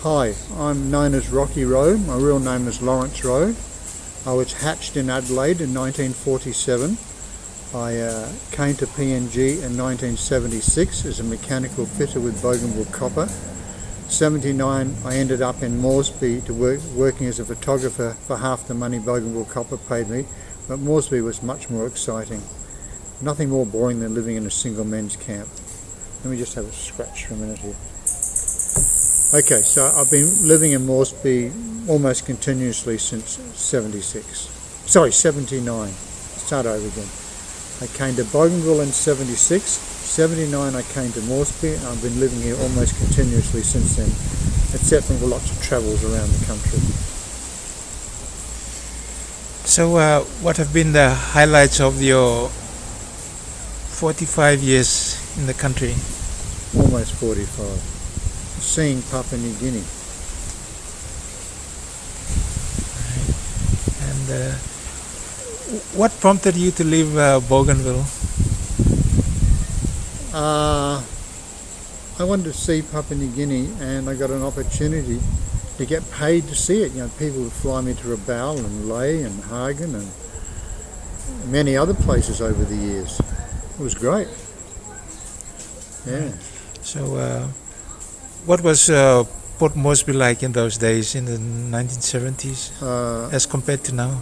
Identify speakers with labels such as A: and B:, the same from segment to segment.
A: Hi, I'm known as Rocky Rowe. My real name is Lawrence Rowe. I was hatched in Adelaide in 1947. I came to PNG in 1976 as a mechanical fitter with Bougainville Copper. 79 I ended up in Moresby to working as a photographer for half the money Bougainville Copper paid me, but Moresby was much more exciting. Nothing more boring than living in a single men's camp. Let me just have a scratch for a minute here. Okay, so I've been living in Moresby almost continuously since 79. Start over again. I came to Bougainville in 76, 79 I came to Moresby, and I've been living here almost continuously since then, except for lots of travels around the country.
B: So what have been the highlights of your 45 years in the country?
A: Almost 45. Seeing Papua New Guinea.
B: And what prompted you to leave Bougainville?
A: I wanted to see Papua New Guinea, and I got an opportunity to get paid to see it. You know, people would fly me to Rabaul and Lae and Hagen and many other places over the years. It was great. Yeah.
B: So what was Port Moresby like in those days, in the 1970s, as compared to now?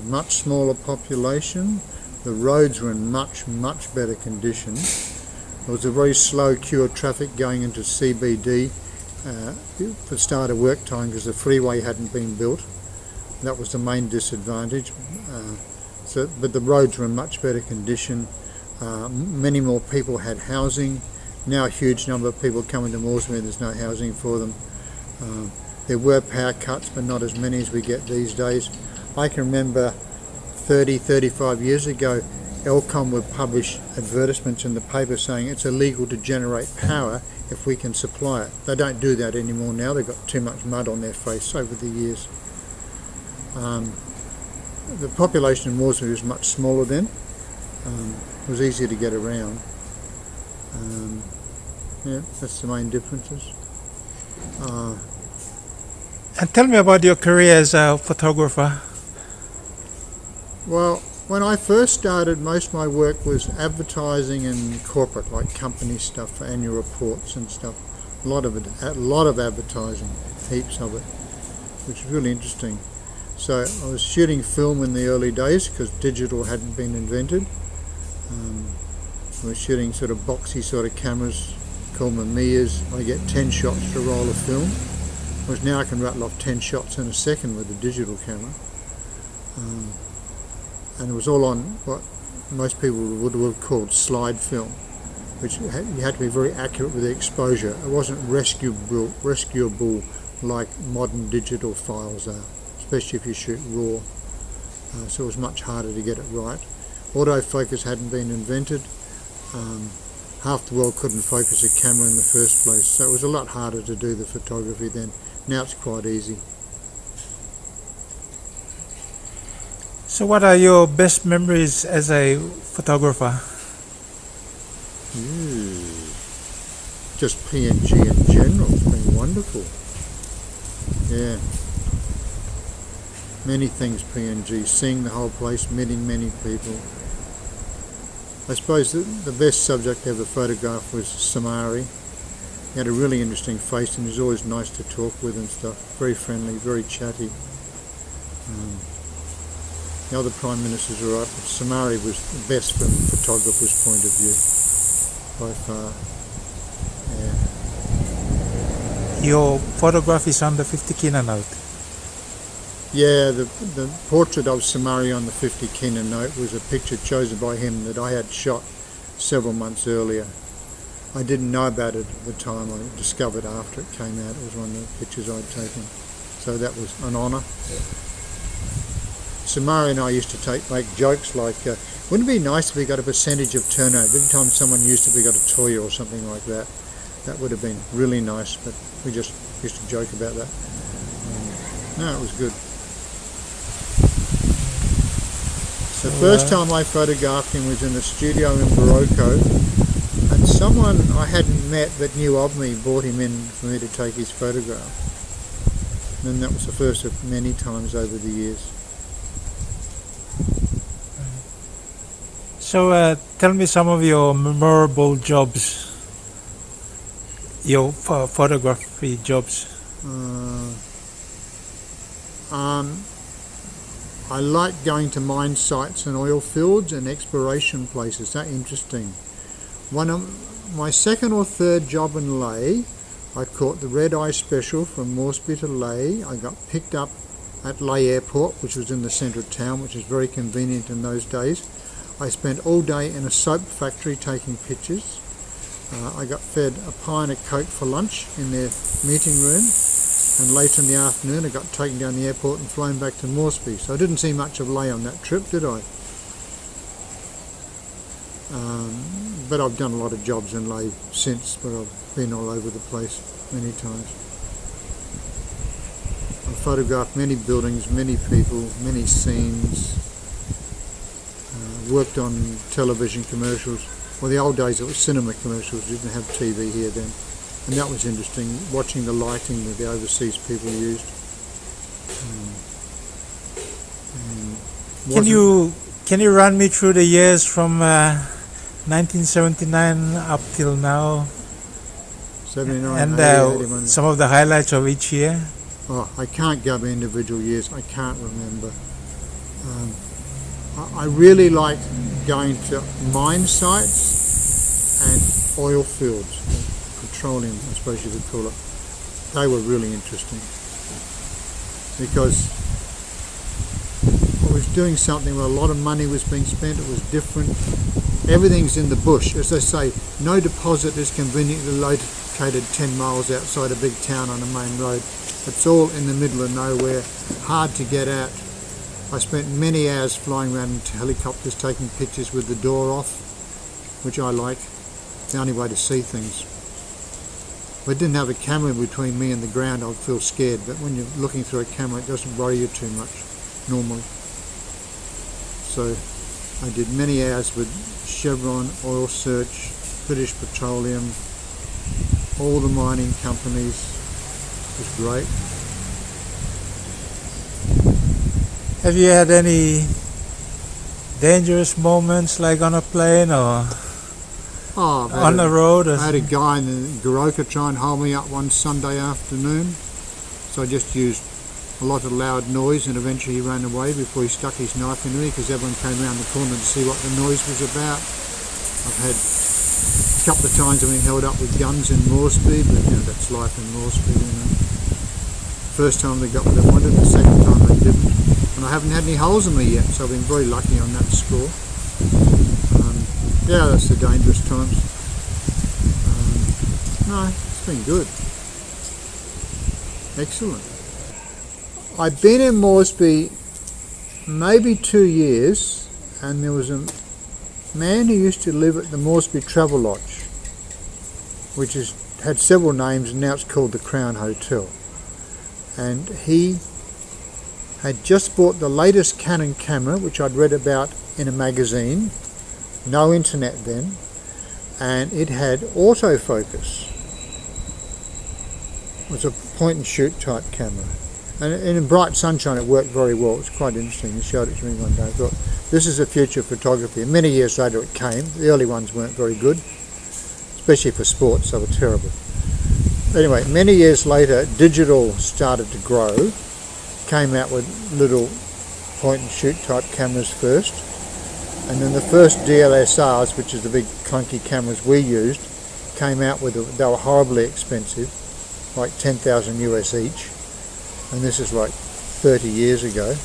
A: Much smaller population. The roads were in much better condition. There was a very slow queue of traffic going into CBD for start of work time because the freeway hadn't been built. That was the main disadvantage. But the roads were in much better condition. Many more people had housing. Now a huge number of people coming to Moresby, there's no housing for them. There were power cuts, but not as many as we get these days. I can remember 35 years ago, Elcom would publish advertisements in the paper saying it's illegal to generate power if we can supply it. They don't do that anymore now. They've got too much mud on their face over the years. The population in Moresby was much smaller then. It was easier to get around. Yeah, that's the main differences.
B: And tell me about your career as a photographer.
A: Well, when I first started, most of my work was advertising and corporate, like company stuff for annual reports and stuff. A lot of advertising, heaps of it, which is really interesting. So I was shooting film in the early days because digital hadn't been invented. I was shooting sort of boxy sort of cameras called Mamiyas. I get 10 shots to roll of film, whereas now I can rattle off 10 shots in a second with a digital camera. And it was all on what most people would have called slide film, which you had to be very accurate with the exposure. It wasn't rescuable like modern digital files are, especially if you shoot raw. So it was much harder to get it right. Autofocus hadn't been invented. Half the world couldn't focus a camera in the first place, so it was a lot harder to do the photography then. Now it's quite easy.
B: So what are your best memories as a photographer?
A: Just PNG in general, it's been wonderful. Yeah. Many things PNG, seeing the whole place, meeting many people. I suppose the best subject I ever photographed was Samari. He had a really interesting face and he was always nice to talk with and stuff. Very friendly, very chatty. The other Prime Ministers were right, but Samari was the best from a photographer's point of view, by far. Yeah.
B: Your photograph is on the 50 kina note.
A: Yeah, the portrait of Samari on the 50 kina note was a picture chosen by him that I had shot several months earlier. I didn't know about it at the time. I discovered after it came out. It was one of the pictures I'd taken. So that was an honour. Samari and I used to make jokes like, wouldn't it be nice if we got a percentage of turnover? Every time someone used it, we got a toy or something like that. That would have been really nice, but we just used to joke about that. No, it was good. The first time I photographed him was in a studio in Boroko. And someone I hadn't met but knew of me brought him in for me to take his photograph. And that was the first of many times over the years.
B: So tell me some of your memorable jobs, your photography jobs.
A: I like going to mine sites and oil fields and exploration places. That's interesting. One of my second or third job in Lae, I caught the red eye special from Moresby to Lae. I got picked up at Lae Airport, which was in the centre of town, which is very convenient in those days. I spent all day in a soap factory taking pictures. I got fed a pint of Coke for lunch in their meeting room, and later in the afternoon I got taken down the airport and flown back to Moresby. So I didn't see much of Lae on that trip, did I? But I've done a lot of jobs in Lae since, but I've been all over the place many times. I've photographed many buildings, many people, many scenes, worked on television commercials. Well, the old days it was cinema commercials, you didn't have TV here then. And that was interesting, watching the lighting that the overseas people used.
B: Can you run me through the years from 1979 up till now?
A: 79,
B: and
A: 80, 81.
B: Some of the highlights of each year?
A: Oh, I can't go by individual years, I can't remember. I really like going to mine sites and oil fields, petroleum I suppose you could call it. They were really interesting because I was doing something where a lot of money was being spent, it was different. Everything's in the bush. As they say, no deposit is conveniently located 10 miles outside a big town on a main road. It's all in the middle of nowhere, hard to get at. I spent many hours flying around in helicopters taking pictures with the door off, which I like. It's the only way to see things. If I didn't have a camera between me and the ground, I'd feel scared, but when you're looking through a camera, it doesn't worry you too much, normally. So I did many hours with Chevron, Oil Search, British Petroleum, all the mining companies. It was great.
B: Have you had any dangerous moments, like on a plane or on the road?
A: I had a guy in the Boroko try and hold me up one Sunday afternoon, so I just used a lot of loud noise, and eventually he ran away before he stuck his knife into me because everyone came around the corner to see what the noise was about. I've had a couple of times I've been held up with guns in Moresby, but that's life in Moresby, First time they got what they wanted, the second time they didn't. And I haven't had any holes in me yet, so I've been very lucky on that score. Yeah, that's the dangerous times. No, it's been good. Excellent. I've been in Moresby maybe 2 years, and there was a man who used to live at the Moresby Travel Lodge, which had several names, and now it's called the Crown Hotel. And he had just bought the latest Canon camera, which I'd read about in a magazine, no internet then, and it had autofocus. It was a point and shoot type camera. And in bright sunshine it worked very well. It was quite interesting. He showed it to me one day. I thought, this is the future of photography. And many years later it came. The early ones weren't very good, especially for sports, they were terrible. Anyway, many years later, digital started to grow, came out with little point and shoot type cameras first, and then the first DLSRs, which is the big clunky cameras we used, came out with, they were horribly expensive, like 10,000 US each, and this is like 30 years ago.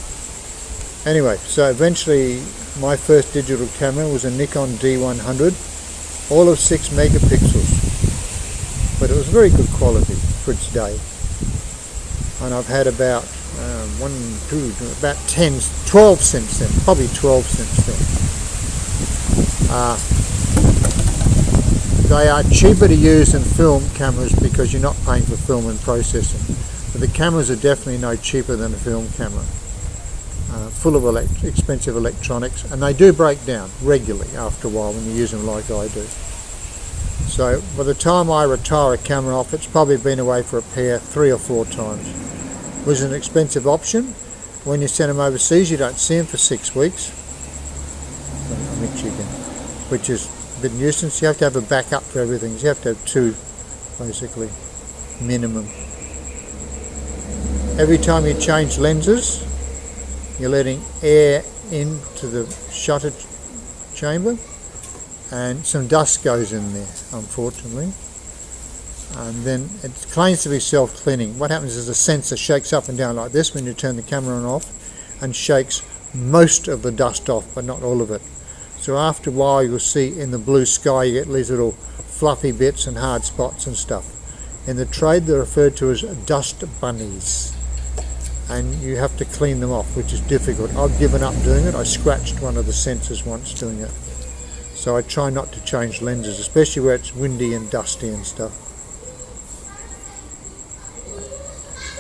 A: Anyway, so eventually my first digital camera was a Nikon D100, all of 6 megapixels, but it was very good quality for its day. And I've had about 12 since then, probably 12 since then. They are cheaper to use than film cameras because you're not paying for film and processing. But the cameras are definitely no cheaper than a film camera. Full of expensive electronics, and they do break down regularly after a while when you use them like I do. So by the time I retire a camera off, it's probably been away for a pair 3 or 4 times. It was an expensive option. When you send them overseas, you don't see them for 6 weeks. I mean chicken, which is a bit nuisance. You have to have a backup for everything. You have to have 2, basically, minimum. Every time you change lenses, you're letting air into the shutter chamber, and some dust goes in there, unfortunately. And then it claims to be self-cleaning. What happens is the sensor shakes up and down like this when you turn the camera on off, and shakes most of the dust off, but not all of it. So after a while, you'll see in the blue sky you get these little fluffy bits and hard spots and stuff. In the trade, they're referred to as dust bunnies, and you have to clean them off, which is difficult. I've given up doing it. I scratched one of the sensors once doing it. So I try not to change lenses, especially where it's windy and dusty and stuff.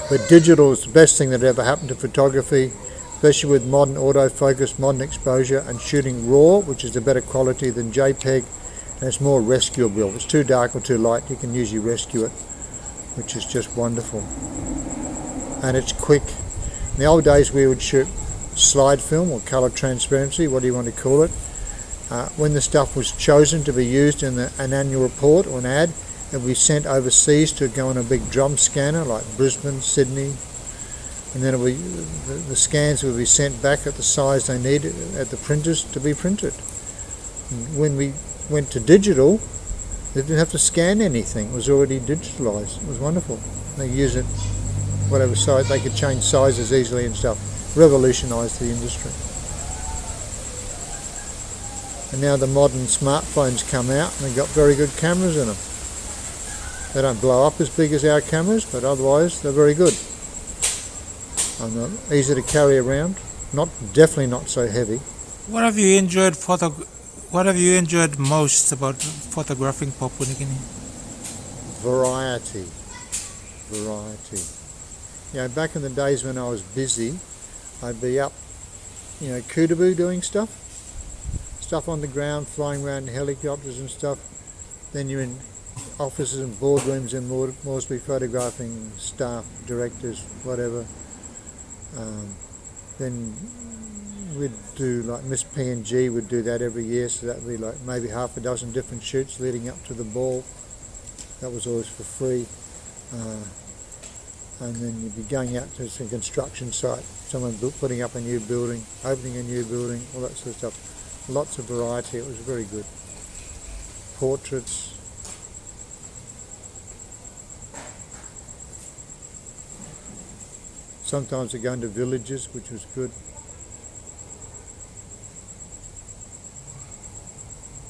A: But digital is the best thing that ever happened to photography, especially with modern autofocus, modern exposure, and shooting RAW, which is a better quality than JPEG, and it's more rescuable. If it's too dark or too light, you can usually rescue it, which is just wonderful. And it's quick. In the old days, we would shoot slide film or colour transparency, what do you want to call it. When the stuff was chosen to be used in an annual report or an ad, it would be sent overseas to go on a big drum scanner like Brisbane, Sydney, and then the scans would be sent back at the size they needed at the printers to be printed. And when we went to digital, they didn't have to scan anything. It was already digitalised. It was wonderful. They use it whatever size, they could change sizes easily and stuff. Revolutionised the industry. And now the modern smartphones come out and they've got very good cameras in them. They don't blow up as big as our cameras, but otherwise they're very good. And they're easy to carry around. Definitely not so heavy.
B: What have you enjoyed most about photographing Papua New Guinea?
A: Variety. You know, back in the days when I was busy, I'd be up, Kutubu doing stuff on the ground, flying around in helicopters and stuff. Then you're in offices and boardrooms in Moresby photographing staff, directors, whatever. Then we'd do like Miss PNG would do that every year, so that'd be like maybe half a dozen different shoots leading up to the ball. That was always for free. And then you'd be going out to some construction site, someone putting up a new building, opening a new building, all that sort of stuff. Lots of variety. It was very good. Portraits. Sometimes we go into villages, which was good.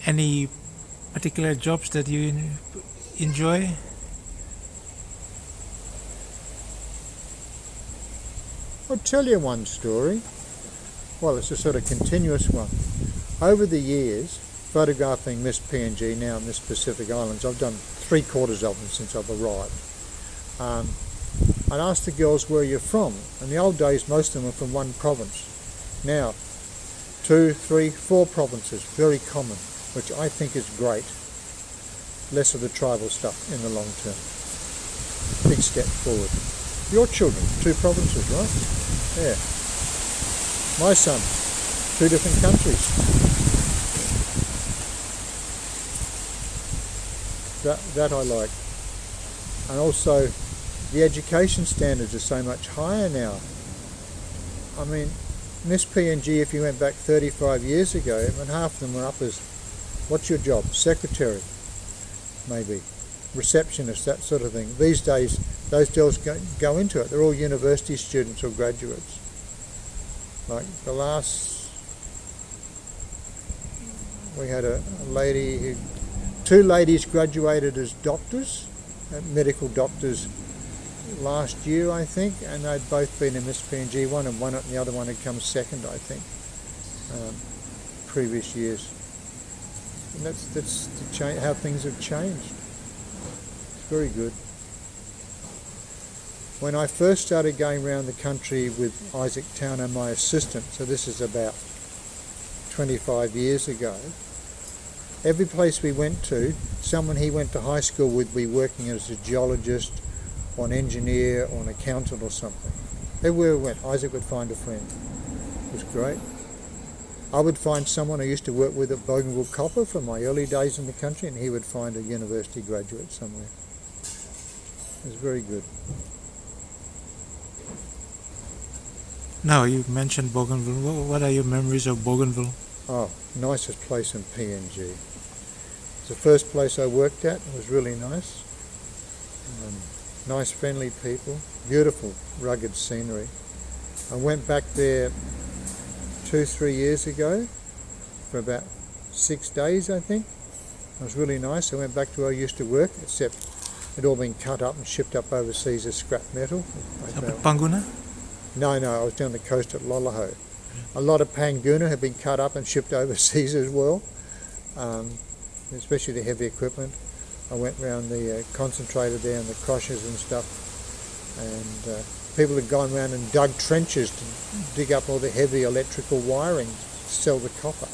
B: Any particular jobs that you enjoy?
A: I'll tell you one story. Well, it's a sort of continuous one. Over the years, photographing Miss PNG, now Miss Pacific Islands, I've done 3/4 of them since I've arrived. I'd ask the girls, where you're from. In the old days, most of them were from one province. Now, 2, 3, 4 provinces, very common, which I think is great. Less of the tribal stuff in the long term. Big step forward. Your children, 2 provinces, right? Yeah. My son, 2 different countries. That I like. And also, the education standards are so much higher now. I mean, Miss PNG, if you went back 35 years ago, and half of them were up as, what's your job? Secretary, maybe. Receptionist, that sort of thing. These days, those girls go into it. They're all university students or graduates. Like the last, we had a lady 2 ladies graduated as doctors, medical doctors last year, I think, and they'd both been in Miss PNG. One had won it and the other one had come second, I think, previous years. And that's how things have changed. It's very good. When I first started going around the country with Isaac Towner, my assistant, so this is about 25 years ago, every place we went to, someone he went to high school with be working as a geologist or an engineer or an accountant or something. Everywhere we went, Isaac would find a friend. It was great. I would find someone I used to work with at Bougainville Copper from my early days in the country, and he would find a university graduate somewhere. It was very good.
B: Now, you mentioned Bougainville. What are your memories of Bougainville?
A: Oh, nicest place in PNG. It's the first place I worked at. It was really nice. Nice, friendly people. Beautiful, rugged scenery. I went back there 2-3 years ago for about 6 days, I think. It was really nice. I went back to where I used to work, except it had all been cut up and shipped up overseas as scrap metal.
B: Up at Panguna?
A: No, I was down the coast at Lolaho. A lot of Panguna had been cut up and shipped overseas as well, especially the heavy equipment. I went round the concentrator there and the crushers and stuff, and people had gone around and dug trenches to dig up all the heavy electrical wiring to sell the copper.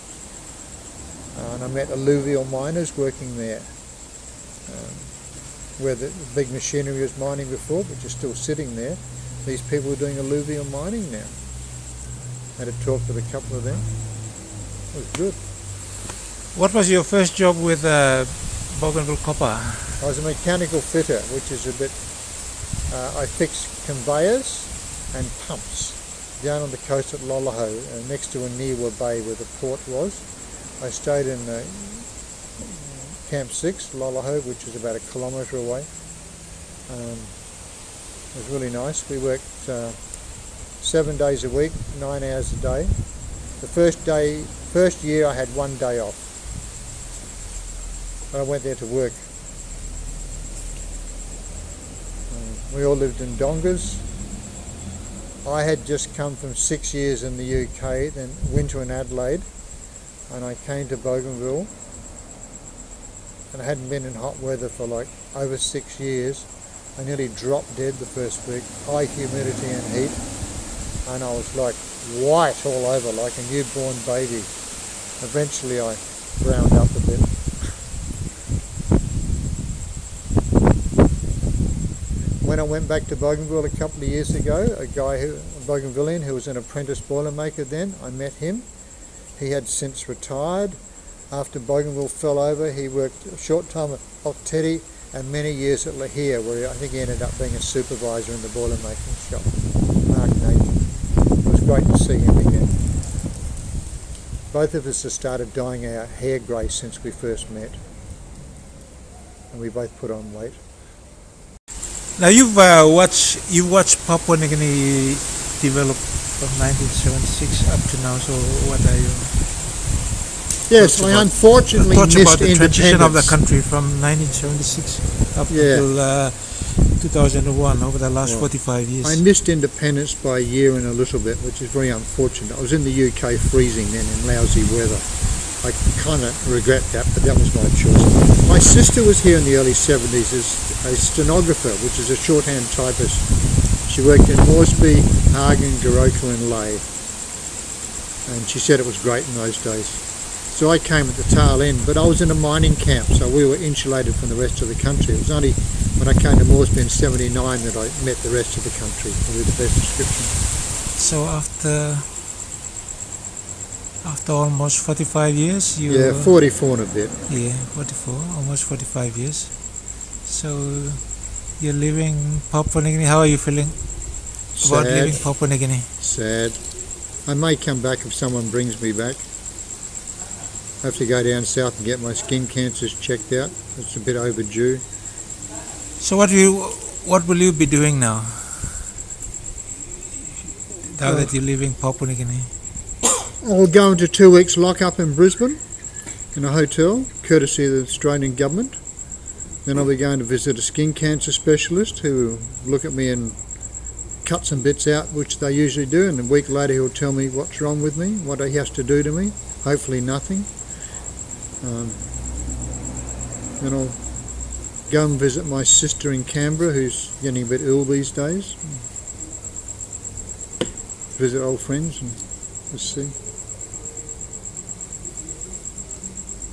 A: And I met alluvial miners working there, where the big machinery was mining before, which is still sitting there. These people are doing alluvial mining now. Had a talk with a couple of them. It was good.
B: What was your first job with Bougainville Copper?
A: I was a mechanical fitter, which is a bit... I fixed conveyors and pumps down on the coast at Lolaho, next to Aniwa Bay where the port was. I stayed in Camp 6, Lolaho, which is about 1 kilometre away. It was really nice. We worked 7 days a week, 9 hours a day. The first year I had 1 day off. But I went there to work. We all lived in dongas. I had just come from 6 years in the UK, then winter in Adelaide, and I came to Bougainville, and I hadn't been in hot weather for like over 6 years. I nearly dropped dead the first week, high humidity and heat, and I was like white all over, like a newborn baby. Eventually I browned up a bit. When I went back to Bougainville a couple of years ago, a Bougainvillian who was an apprentice boilermaker then, I met him. He had since retired. After Bougainville fell over, he worked a short time at Teddy and many years at Lahire, where I think he ended up being a supervisor in the boilermaking shop. Mark Nathan. It was great to see him again. Both of us have started dyeing our hair grey since we first met, and we both put on weight.
B: Now you've watched Papua New Guinea develop from 1976 up to now. So what are you?
A: Yes, I unfortunately missed
B: about the
A: independence.
B: transition of the country from 1976 up until 2001, over the last 45 years.
A: I missed independence by a year and a little bit, which is very unfortunate. I was in the UK freezing then in lousy weather. I kind of regret that, but that was my choice. My sister was here in the early 70s as a stenographer, which is a shorthand typist. She worked in Moresby, Hagen, Boroko and Lae. And she said it was great in those days. So I came at the tail end, but I was in a mining camp, so we were insulated from the rest of the country. It was only when I came to Moresby in 79 that I met the rest of the country, with the best description.
B: So after almost 45 years, you...
A: Yeah, 44 and a bit.
B: Yeah, 44, almost 45 years. So you're leaving Papua New Guinea. How are you feeling about leaving Papua New Guinea?
A: Sad. I may come back if someone brings me back. I have to go down south and get my skin cancers checked out. It's a bit overdue.
B: So what will you be doing now? Now that you're leaving Papua New Guinea?
A: I'll go into 2 weeks lock-up in Brisbane in a hotel, courtesy of the Australian government. Then I'll be going to visit a skin cancer specialist who will look at me and cut some bits out, which they usually do, and a week later he'll tell me what's wrong with me, what he has to do to me. Hopefully nothing. Then I'll go and visit my sister in Canberra, who's getting a bit ill these days. Visit old friends and just see.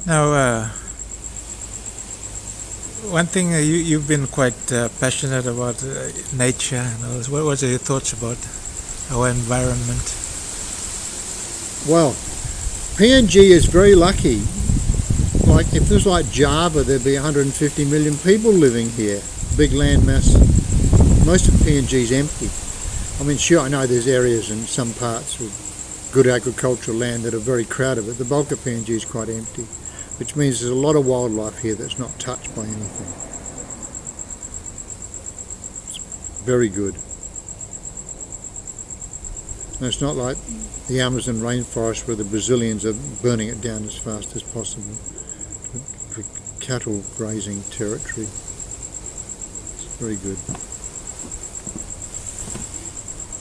B: Now, one thing you've been quite passionate about nature and all this. What are your thoughts about our environment?
A: Well, PNG is very lucky. Like if it was like Java, there'd be 150 million people living here. Big land mass. Most of PNG's empty. I mean, sure, I know there's areas in some parts with good agricultural land that are very crowded, but the bulk of PNG is quite empty, which means there's a lot of wildlife here that's not touched by anything. It's very good. And it's not like the Amazon rainforest where the Brazilians are burning it down as fast as possible for cattle grazing territory. It's very good.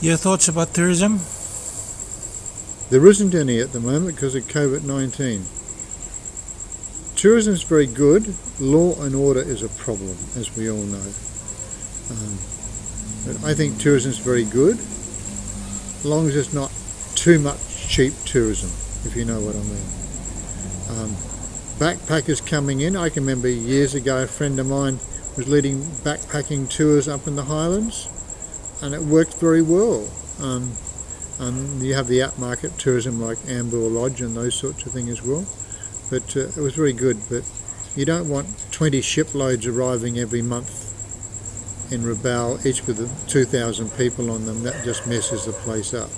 B: Your thoughts about tourism?
A: There isn't any at the moment because of COVID-19. Tourism is very good. Law and order is a problem, as we all know. But I think tourism is very good, as long as it's not too much cheap tourism, if you know what I mean. Backpackers coming in. I can remember years ago a friend of mine was leading backpacking tours up in the Highlands, and it worked very well. And you have the upmarket tourism like Amber Lodge and those sorts of things as well. But it was very good. But you don't want 20 shiploads arriving every month in Rabaul, each with 2,000 people on them. That just messes the place up.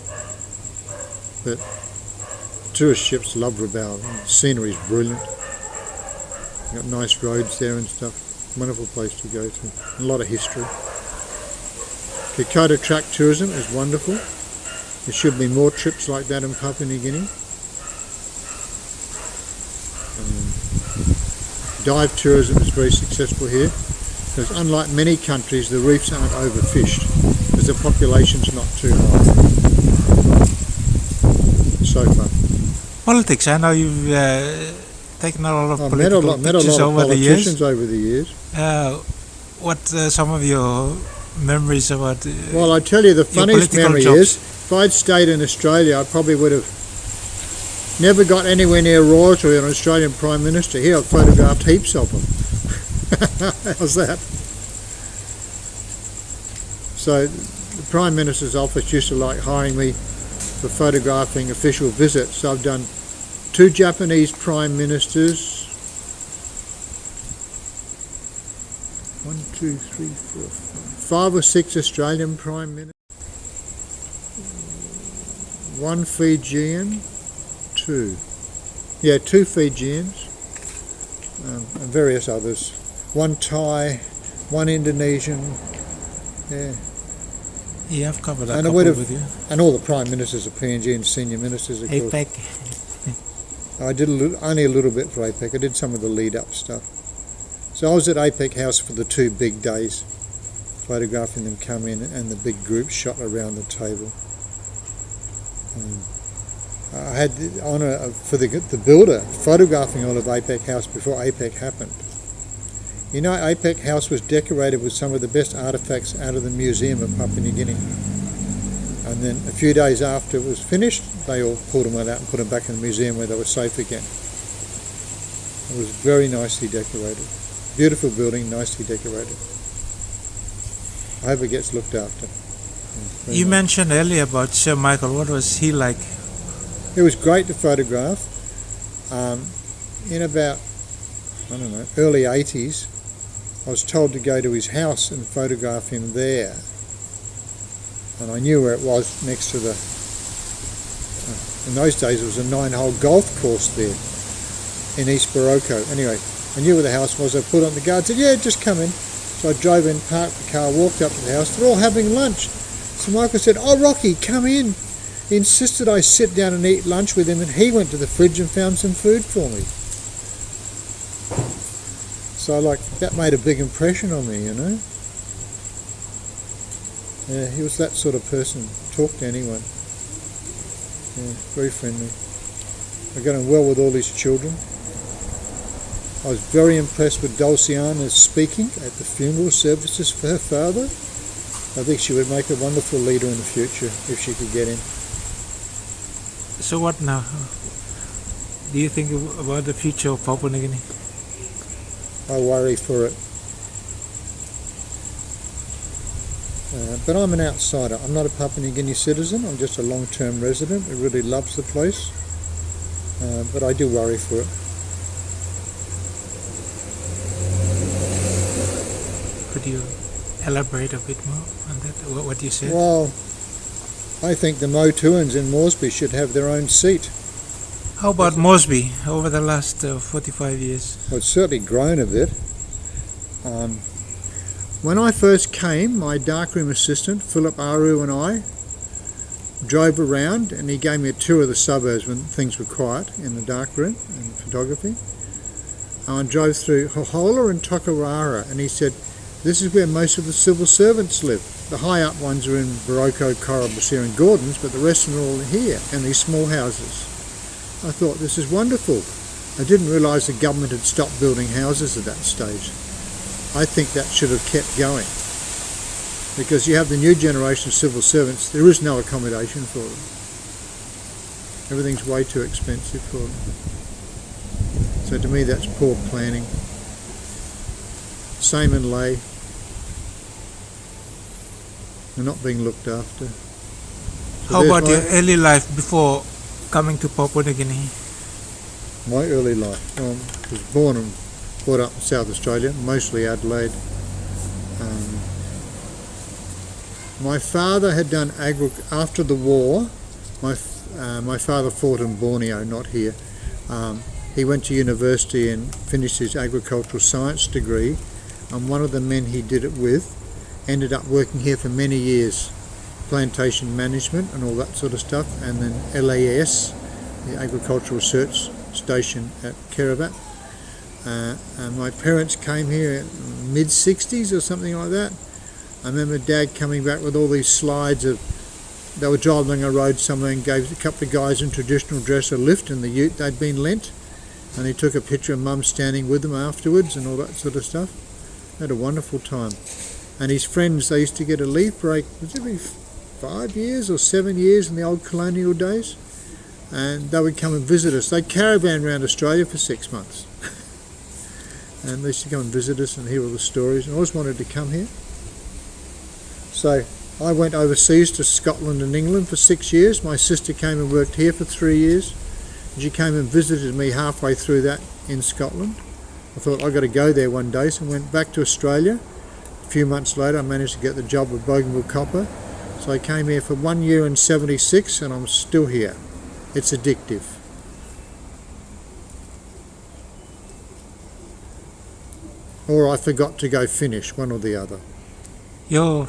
A: But tourist ships love Rabaul. The scenery is brilliant. You've got nice roads there and stuff. Wonderful place to go to. A lot of history. Kokoda track tourism is wonderful. There should be more trips like that in Papua New Guinea. Dive tourism is very successful here because unlike many countries the reefs aren't overfished because the population's not too high so far.
B: Politics, I know you've taken a lot of political
A: met a lot of politicians over the years.
B: What some of your memories about
A: Well, I tell you, the funniest memory is if I'd stayed in Australia I probably would have never got anywhere near royalty or an Australian Prime Minister. Here I've photographed heaps of them. How's that? So the Prime Minister's office used to like hiring me for photographing official visits. So I've done 2 Japanese Prime Ministers, 5 or 6 Australian Prime Ministers, 1 Fijian, 2 Fijians, and various others. 1 Thai, 1 Indonesian,
B: Yeah, I've covered a
A: and
B: couple with you.
A: And all the Prime Ministers of PNG and senior ministers, of course.
B: APEC.
A: I did only a little bit for APEC. I did some of the lead-up stuff. So I was at APEC House for the 2 big days, photographing them come in and the big group shot around the table. I had the honour for the builder photographing all of APEC House before APEC happened. You know, APEC House was decorated with some of the best artefacts out of the Museum of Papua New Guinea. And then a few days after it was finished, they all pulled them out and put them back in the museum where they were safe again. It was very nicely decorated. Beautiful building, nicely decorated. I hope it gets looked after.
B: You mentioned earlier about Sir Michael. What was he like?
A: It was great to photograph. In about, I don't know, early 80s, I was told to go to his house and photograph him there. And I knew where it was, next to the, in those days it was a 9-hole golf course there in East Boroko. Anyway, I knew where the house was. I put on the guard, said, yeah, just come in. So I drove in, parked the car, walked up to the house. They're all having lunch. So Michael said, oh, Rocky, come in. He insisted I sit down and eat lunch with him, and he went to the fridge and found some food for me. So that made a big impression on me, you know. Yeah, he was that sort of person. Talked to anyone. Yeah, very friendly. I got on well with all his children. I was very impressed with Dulciana's speaking at the funeral services for her father. I think she would make a wonderful leader in the future if she could get in.
B: So what now? do you think about the future of Papua New Guinea?
A: I worry for it. But I'm an outsider. I'm not a Papua New Guinea citizen. I'm just a long-term resident who really loves the place. But I do worry for it.
B: Could you elaborate a bit more on that, what you said?
A: Well, I think the Motuans in Moresby should have their own seat.
B: How about Moresby over the last 45 years?
A: Well, it's certainly grown a bit. When I first came, my darkroom assistant, Philip Aru, and I drove around, and he gave me a tour of the suburbs when things were quiet in the darkroom and photography. I drove through Hohola and Tokarara, and he said, this is where most of the civil servants live. The high up ones are in Boroko, Corobasir and Gordons, but the rest are all here, in these small houses. I thought, this is wonderful. I didn't realise the government had stopped building houses at that stage. I think that should have kept going. Because you have the new generation of civil servants, there is no accommodation for them. Everything's way too expensive for them. So to me that's poor planning. Same in lay. They're not being looked after. So
B: how about your early life before coming to Papua New Guinea?
A: My early life. I was born and brought up in South Australia, mostly Adelaide. My father had done after the war. My father fought in Borneo, not here. He went to university and finished his agricultural science degree, and one of the men he did it with ended up working here for many years, plantation management and all that sort of stuff, and then LAS, the Agricultural Research Station at Kerabat. And my parents came here in mid-60s or something like that. I remember Dad coming back with all these slides of, they were driving a road somewhere and gave a couple of guys in traditional dress a lift in the ute they'd been lent, and he took a picture of Mum standing with them afterwards and all that sort of stuff. Had a wonderful time. And his friends, they used to get a leave break, was it every 5 years or 7 years in the old colonial days? And they would come and visit us. They'd caravan around Australia for 6 months. And they used to come and visit us and hear all the stories, and I always wanted to come here. So I went overseas to Scotland and England for 6 years. My sister came and worked here for 3 years. And she came and visited me halfway through that in Scotland. I thought I've got to go there one day, so I went back to Australia. A few months later I managed to get the job with Bougainville Copper. So I came here for 1 year in 76 and I'm still here. It's addictive. Or I forgot to go finish, one or the other.
B: Your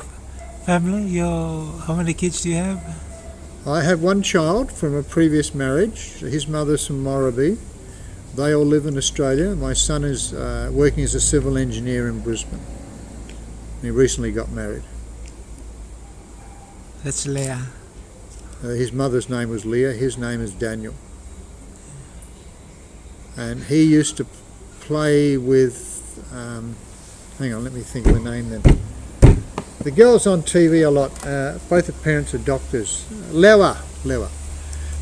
B: family, how many kids do you have?
A: I have one child from a previous marriage. His mother's from Moresby. They all live in Australia. My son is working as a civil engineer in Brisbane. He recently got married.
B: That's Leah.
A: His mother's name was Leah, his name is Daniel. And he used to play with, hang on, let me think of the name then. The girls on TV a lot, both the parents are doctors. Lewa.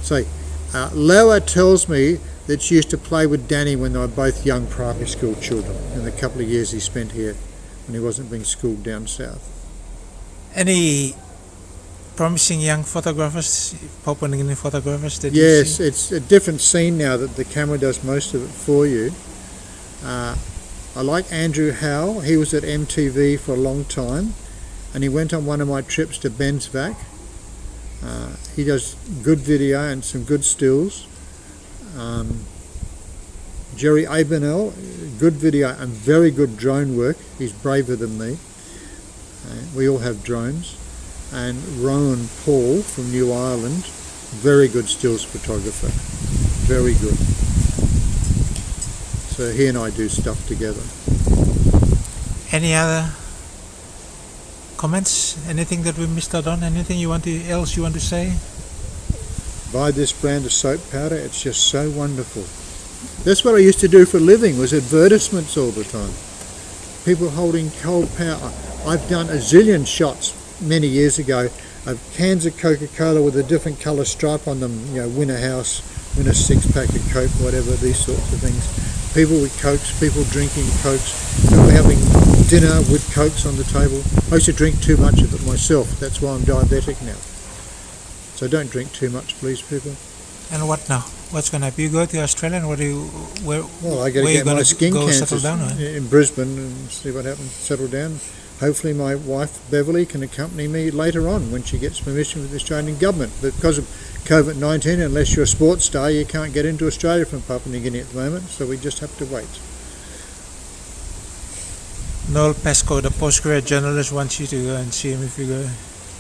A: So Lewa tells me that she used to play with Danny when they were both young primary school children in the couple of years he spent here when he wasn't being schooled down south.
B: Any promising young photographers, Papua New Guinea photographers that
A: Yes,
B: you see?
A: it's a different scene now that the camera does most of it for you. I like Andrew Howe. He was at MTV for a long time and he went on one of my trips to Bensvac. He does good video and some good stills. Jerry Abenel, good video and very good drone work. He's braver than me. We all have drones. And Rowan Paul from New Ireland, very good stills photographer, very good. So he and I do stuff together.
B: Any other comments? Anything that we missed out on? Anything else you want to say?
A: Buy this brand of soap powder, it's just so wonderful. That's what I used to do for a living, was advertisements all the time. People holding cold powder. I've done a zillion shots many years ago of cans of Coca-Cola with a different colour stripe on them, Winter House, win a six-pack of Coke, whatever, these sorts of things. People with Cokes, people drinking Cokes, people having dinner with Cokes on the table. I used to drink too much of it myself. That's why I'm diabetic now. So don't drink too much, please, people.
B: And what now? What's going to happen? You go to Australia and what do you, where,
A: Well, I got to
B: where you
A: get my
B: gonna
A: skin
B: go
A: cancer
B: settle down, right?
A: in Brisbane and see what happens, settle down. Hopefully my wife, Beverly, can accompany me later on when she gets permission with the Australian government. But because of COVID-19, unless you're a sports star, you can't get into Australia from Papua New Guinea at the moment, so we just have to wait.
B: Noel Pascoe, the postgrad journalist, wants you to go and see him if you go.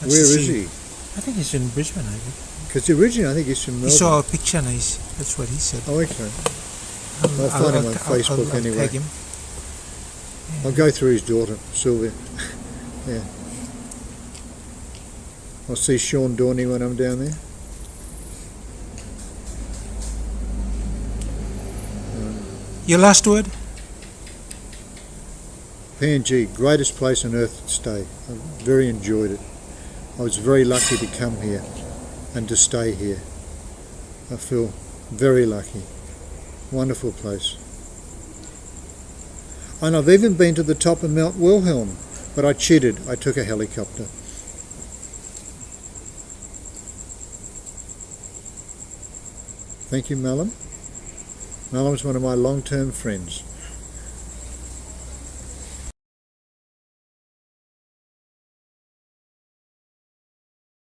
A: Where is he?
B: I think he's in Brisbane, I think.
A: Because originally I think he's from Melbourne.
B: He saw a picture and that's what he said.
A: Oh, okay. I'll find him on Facebook anyway.
B: Tag him.
A: I'll go through his daughter, Sylvia. Yeah. I'll see Sean Dorney when I'm down there.
B: Your last word?
A: PNG, greatest place on earth to stay. I very enjoyed it. I was very lucky to come here and to stay here. I feel very lucky. Wonderful place. And I've even been to the top of Mount Wilhelm, but I cheated. I took a helicopter. Thank you, Malum. Malum's one of my long-term friends.